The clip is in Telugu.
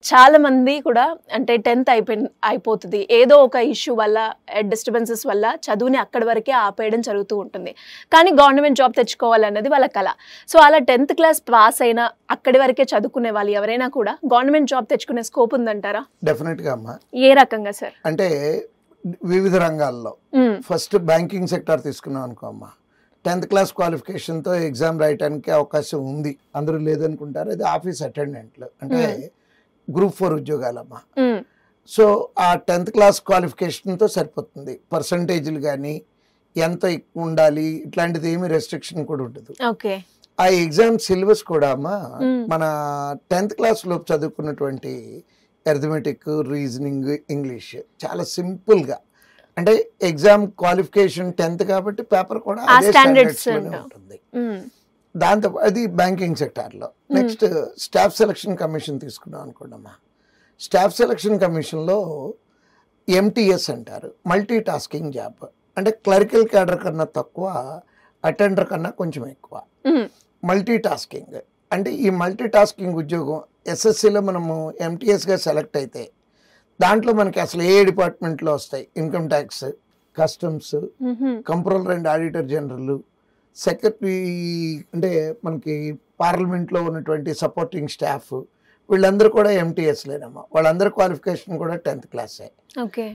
చాలా మంది కూడా అంటే 10th అయిపోతుంది, ఏదో ఒక ఇష్యూ వల్ల, డిస్టర్బెన్సెస్ వల్ల చదువుని అక్కడి వరకే ఆపేయడం జరుగుతూ ఉంటుంది. కానీ గవర్నమెంట్ జాబ్ తెచ్చుకోవాలన్నది వాళ్ళ కళ. సో అలా 10th క్లాస్ పాస్ అయినా అక్కడి వరకే చదువుకునే వాళ్ళు ఎవరైనా కూడా గవర్నమెంట్ జాబ్ తెచ్చుకునే స్కోప్ ఉందంటారా? డెఫినెట్గా అమ్మా. ఏ రకంగా సార్? అంటే వివిధ రంగాల్లో ఫస్ట్ బ్యాంకింగ్ సెక్టార్ తీసుకున్నాం అనుకో అమ్మా, 10th క్లాస్ క్వాలిఫికేషన్తో ఎగ్జామ్ రాయడానికి అవకాశం ఉంది. అందరూ లేదనుకుంటారు. అది ఆఫీస్ అటెండెంట్లు అంటే గ్రూప్ 4 ఉద్యోగాలమ్మా. సో ఆ 10th క్లాస్ క్వాలిఫికేషన్తో సరిపోతుంది. పర్సంటేజ్లు కానీ ఎంత ఎక్కువ ఉండాలి ఇట్లాంటిది ఏమి రెస్ట్రిక్షన్ కూడా ఉండదు. ఆ ఎగ్జామ్ సిలబస్ కూడా అమ్మా మన 10th క్లాస్ లోపు చదువుకున్నటువంటి అర్థమెటిక్, రీజనింగ్, ఇంగ్లీష్ చాలా సింపుల్గా, అంటే ఎగ్జామ్ క్వాలిఫికేషన్ 10th కాబట్టి పేపర్ కూడా అదే స్టాండర్డ్స్లోనే ఉంటుంది. దాంతో అది బ్యాంకింగ్ సెక్టార్లో. నెక్స్ట్ స్టాఫ్ సెలక్షన్ కమిషన్ తీసుకున్నాం అనుకోండమ్మా. స్టాఫ్ సెలక్షన్ కమిషన్లో ఎంటీఎస్ అంటారు, మల్టీ టాస్కింగ్ జాబ్. అంటే క్లరికల్ క్యాడర్ కన్నా తక్కువ, అటెండర్ కన్నా కొంచెం ఎక్కువ. మల్టీ టాస్కింగ్ అంటే ఈ మల్టీ టాస్కింగ్ ఉద్యోగం ఎస్ఎస్సిలో మనము ఎంటీఎస్గా సెలెక్ట్ అయితే దాంట్లో మనకి అసలు ఏ డిపార్ట్మెంట్లో వస్తాయి, income tax, customs, controller and auditor general, secretary, అంటే మనకి పార్లమెంట్లో ఉన్నటువంటి సపోర్టింగ్ స్టాఫ్, వీళ్ళందరూ కూడా ఎంటీఎస్ లేనమ్మా. వాళ్ళందరి క్వాలిఫికేషన్ కూడా 10th క్లాసే.